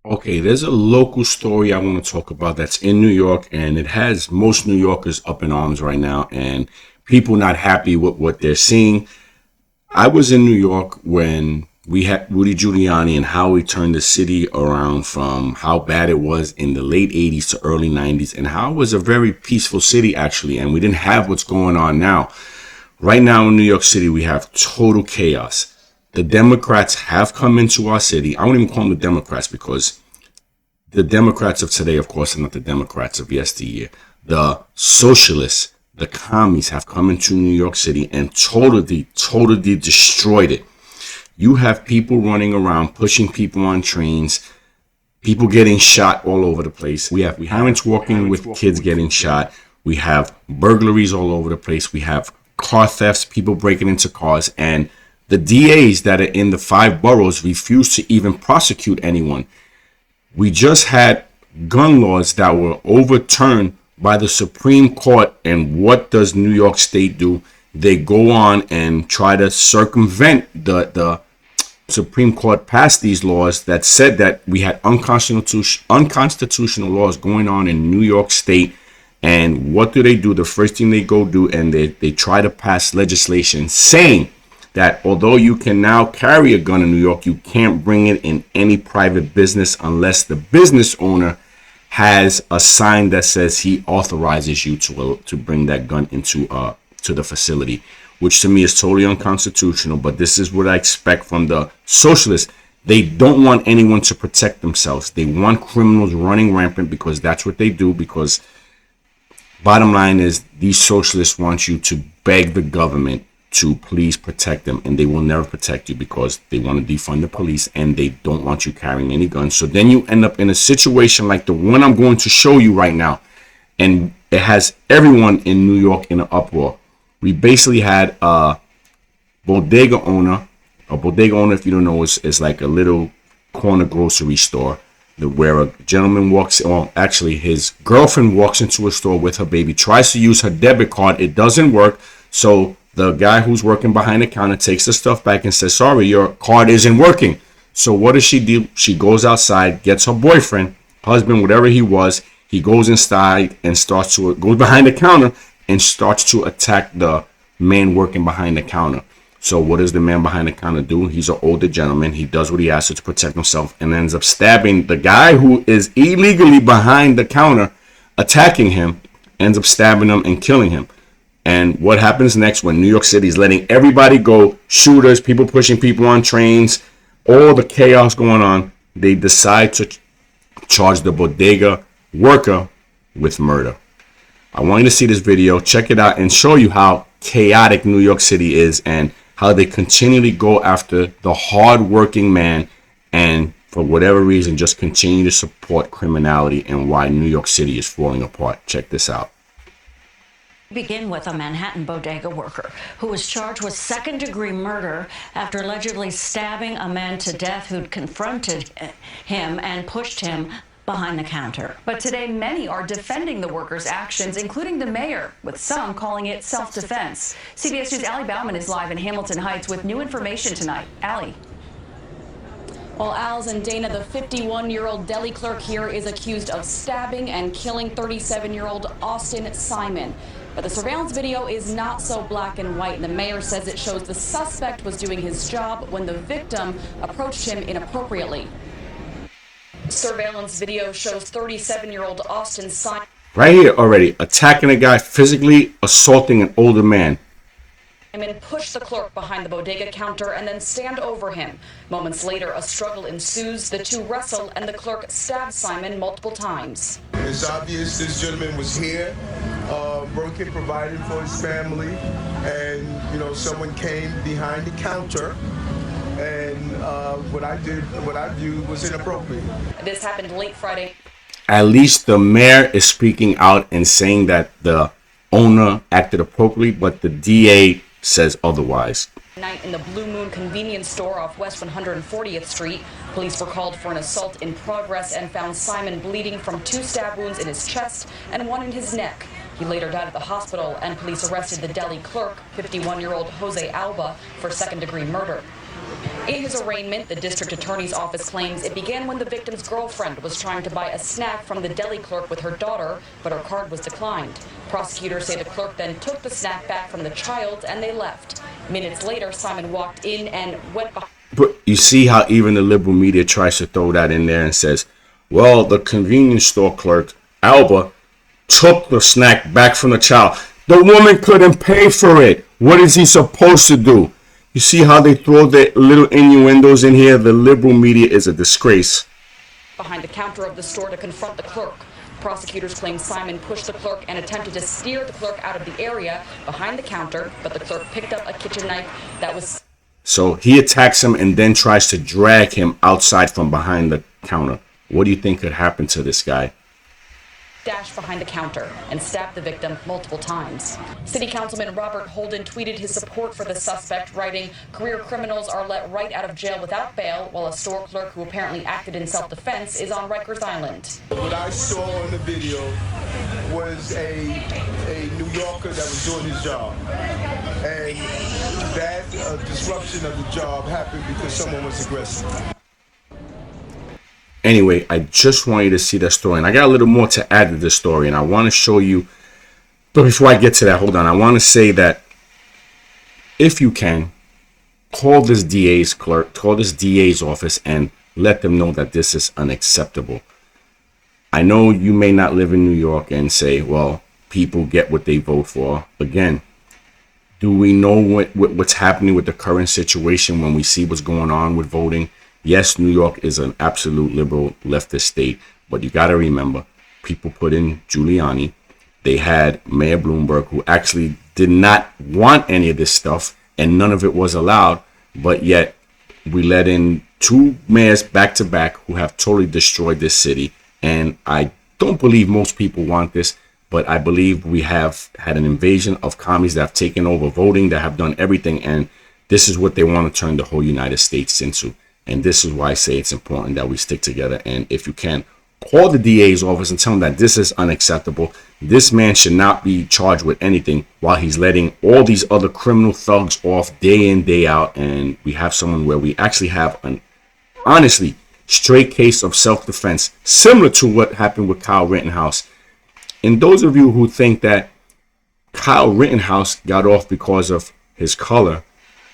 Okay, there's a local story I want to talk about that's in New York, and it has most New Yorkers up in arms right now, and people not happy with what they're seeing. I was in New York when we had Rudy Giuliani and how he turned the city around from how bad it was in the late 80s to early 90s, and how it was a very peaceful city, actually, and we didn't have what's going on now. Right now in New York City, we have total chaos. The Democrats have come into our city. I won't even call them the Democrats because the Democrats of today, of course, are not the Democrats of yesteryear. The socialists, the commies have come into New York City and totally destroyed it. You have people running around, pushing people on trains, people getting shot all over the place. We have parents walking with kids getting shot. We have burglaries all over the place. We have car thefts, people breaking into cars, and the DAs that are in the five boroughs refuse to even prosecute anyone. We just had gun laws that were overturned by the Supreme Court. And what does New York State do? They go on and try to circumvent the Supreme Court passed these laws that said that we had unconstitutional laws going on in New York State. And what do? The first thing they go do, and they try to pass legislation saying that although you can now carry a gun in New York, you can't bring it in any private business unless the business owner has a sign that says he authorizes you to bring that gun into to the facility, which to me is totally unconstitutional. But this is what I expect from the socialists. They don't want anyone to protect themselves. They want criminals running rampant because that's what they do. Because bottom line is, these socialists want you to beg the government to please protect them, and they will never protect you because they want to defund the police and they don't want you carrying any guns. So then you end up in a situation like the one I'm going to show you right now, and it has everyone in New York in an uproar. We basically had a bodega owner. A bodega owner, if you don't know, is like a little corner grocery store where a gentleman walks, or actually his girlfriend walks into a store with her baby, tries to use her debit card. It doesn't work. So the guy who's working behind the counter takes the stuff back and says, sorry, your card isn't working. So what does she do? She goes outside, gets her boyfriend, husband, whatever he was. He goes inside and goes behind the counter and starts to attack the man working behind the counter. So what does the man behind the counter do? He's an older gentleman. He does what he has to protect himself and ends up stabbing the guy who is illegally behind the counter, attacking him, ends up stabbing him and killing him. And what happens next when New York City is letting everybody go, shooters, people pushing people on trains, all the chaos going on, they decide to charge the bodega worker with murder. I want you to see this video, check it out, and show you how chaotic New York City is and how they continually go after the hard-working man and for whatever reason just continue to support criminality and why New York City is falling apart. Check this out. Begin with a Manhattan bodega worker who was charged with second-degree murder after allegedly stabbing a man to death who'd confronted him and pushed him behind the counter. But today, many are defending the workers' actions, including the mayor, with some calling it self-defense. CBS News' Allie Bauman is live in Hamilton Heights with new information tonight. Allie. Well, Al's and Dana, the 51-year-old deli clerk here is accused of stabbing and killing 37-year-old Austin Simon. But the surveillance video is not so black and white, and the mayor says it shows the suspect was doing his job when the victim approached him inappropriately. Surveillance video shows 37-year-old Austin Simon Right here already, attacking a guy, physically assaulting an older man. Simon pushed the clerk behind the bodega counter and then stand over him. Moments later, a struggle ensues. The two wrestle, and the clerk stabs Simon multiple times. It's obvious this gentleman was here, working, providing for his family, and someone came behind the counter, and what I viewed was inappropriate. This happened late Friday. At least the mayor is speaking out and saying that the owner acted appropriately, but the DA says otherwise. Night in the Blue Moon convenience store off West 140th Street. Police were called for an assault in progress and found Simon bleeding from 2 stab wounds in his chest and 1 in his neck. He later died at the hospital, and police arrested the deli clerk, 51-year-old Jose Alba, for second-degree murder. In his arraignment, the district attorney's office claims it began when the victim's girlfriend was trying to buy a snack from the deli clerk with her daughter, but her card was declined. Prosecutors say the clerk then took the snack back from the child and they left. Minutes later, Simon walked in and went behind. But you see how even the liberal media tries to throw that in there and says, well, the convenience store clerk, Alba, took the snack back from the child. The woman couldn't pay for it. What is he supposed to do? You see how they throw their little innuendos in here? The liberal media is a disgrace. Behind the counter of the store to confront the clerk. Prosecutors claim Simon pushed the clerk and attempted to steer the clerk out of the area behind the counter, but the clerk picked up a kitchen knife that was... So he attacks him and then tries to drag him outside from behind the counter. What do you think could happen to this guy? Dashed behind the counter and stabbed the victim multiple times. City Councilman Robert Holden tweeted his support for the suspect, writing, "Career criminals are let right out of jail without bail, while a store clerk who apparently acted in self-defense is on Rikers Island." What I saw in the video was a New Yorker that was doing his job. And that disruption of the job happened because someone was aggressive. Anyway, I just want you to see that story. And I got a little more to add to this story. And I want to show you. But before I get to that, hold on. I want to say that if you can, call this DA's clerk, call this DA's office and let them know that this is unacceptable. I know you may not live in New York and say, well, people get what they vote for. Again, do we know what's happening with the current situation when we see what's going on with voting? Yes, New York is an absolute liberal leftist state, but you got to remember, people put in Giuliani. They had Mayor Bloomberg, who actually did not want any of this stuff, and none of it was allowed. But yet, we let in two mayors back to back who have totally destroyed this city. And I don't believe most people want this, but I believe we have had an invasion of commies that have taken over voting, that have done everything, and this is what they want to turn the whole United States into. And this is why I say it's important that we stick together. And if you can, call the DA's office and tell them that this is unacceptable. This man should not be charged with anything while he's letting all these other criminal thugs off day in, day out. And we have someone where we actually have an, honestly, straight case of self-defense, similar to what happened with Kyle Rittenhouse. And those of you who think that Kyle Rittenhouse got off because of his color,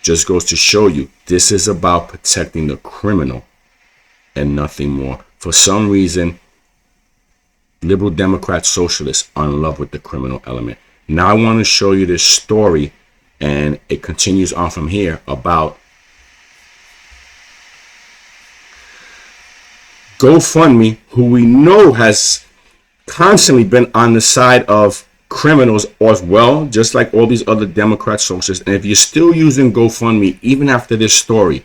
just goes to show you, this is about protecting the criminal and nothing more. For some reason, liberal Democrats, socialists are in love with the criminal element. Now I want to show you this story, and it continues on from here about GoFundMe, who we know has constantly been on the side of criminals as well, just like all these other Democrat socialists. And if you're still using GoFundMe even after this story,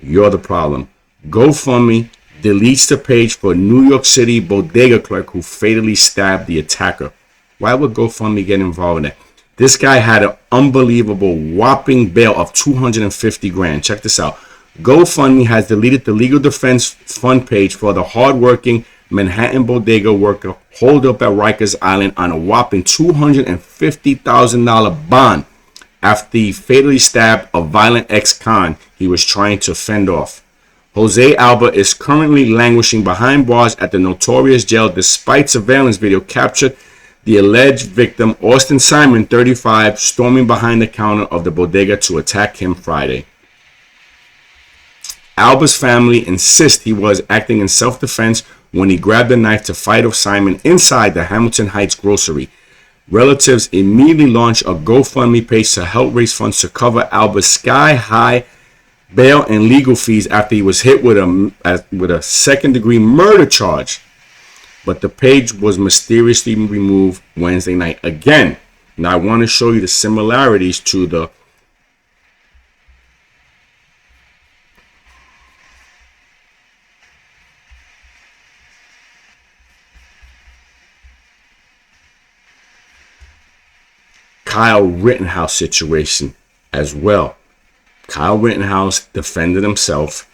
you're the problem. GoFundMe deletes the page for New York City bodega clerk who fatally stabbed the attacker. Why would GoFundMe get involved in that? This guy had an unbelievable whopping bail of 250 grand. Check this out. GoFundMe has deleted the legal defense fund page for the hardworking Manhattan bodega worker holed up at Rikers Island on a whopping $250,000 bond after he fatally stabbed a violent ex-con he was trying to fend off. Jose Alba is currently languishing behind bars at the notorious jail despite surveillance video captured the alleged victim, Austin Simon, 35, storming behind the counter of the bodega to attack him Friday. Alba's family insists he was acting in self-defense when he grabbed a knife to fight off Simon inside the Hamilton Heights grocery. Relatives immediately launched a GoFundMe page to help raise funds to cover Alba's sky-high bail and legal fees after he was hit with a second-degree murder charge. But the page was mysteriously removed Wednesday night again. Now I want to show you the similarities to the Kyle Rittenhouse situation as well. Kyle Rittenhouse defended himself,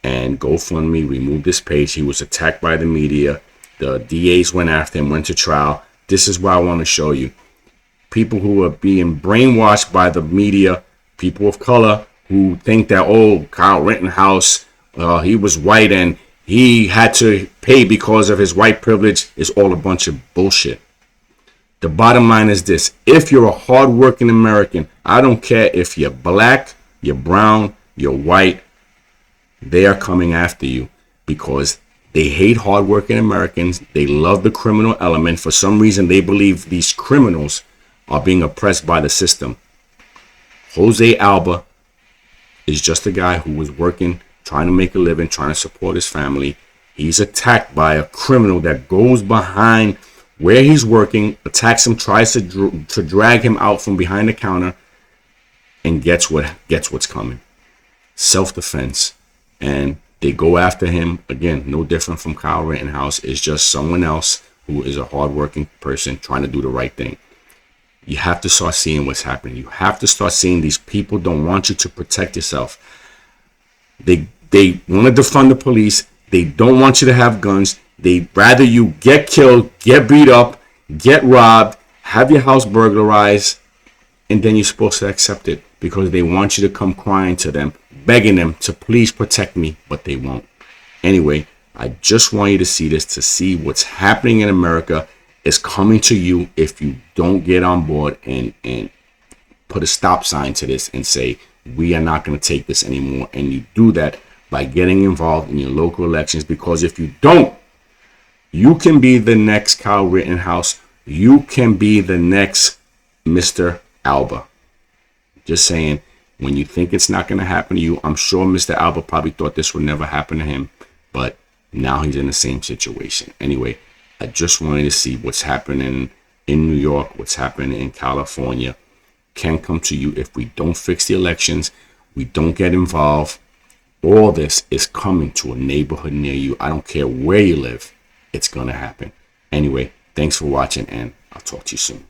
and GoFundMe removed this page. He was attacked by the media. The DAs went after him, went to trial. This is what I want to show you. People who are being brainwashed by the media, people of color who think that, oh, Kyle Rittenhouse, he was white and he had to pay because of his white privilege, is all a bunch of bullshit. The bottom line is this: if you're a hardworking American, I don't care if you're black, you're brown, you're white, they are coming after you because they hate hardworking Americans. They love the criminal element. For some reason, they believe these criminals are being oppressed by the system. Jose Alba is just a guy who was working, trying to make a living, trying to support his family. He's attacked by a criminal that goes behind where he's working, attacks him, tries to drag him out from behind the counter, and gets what's coming. Self-defense. And they go after him again. No different from Kyle Rittenhouse. It's just someone else who is a hardworking person trying to do the right thing. You have to start seeing what's happening. You have to start seeing these people don't want you to protect yourself. They want to defund the police. They don't want you to have guns. They'd rather you get killed, get beat up, get robbed, have your house burglarized, and then you're supposed to accept it because they want you to come crying to them, begging them to please protect me, but they won't. Anyway, I just want you to see this, to see what's happening in America is coming to you if you don't get on board and put a stop sign to this and say, we are not going to take this anymore. And you do that by getting involved in your local elections, because if you don't, you can be the next Kyle Rittenhouse. You can be the next Mr. Alba. Just saying, when you think it's not going to happen to you, I'm sure Mr. Alba probably thought this would never happen to him, but now he's in the same situation. Anyway, I just wanted to see what's happening in New York, what's happening in California can come to you if we don't fix the elections, we don't get involved. All this is coming to a neighborhood near you. I don't care where you live. It's going to happen. Anyway, thanks for watching, and I'll talk to you soon.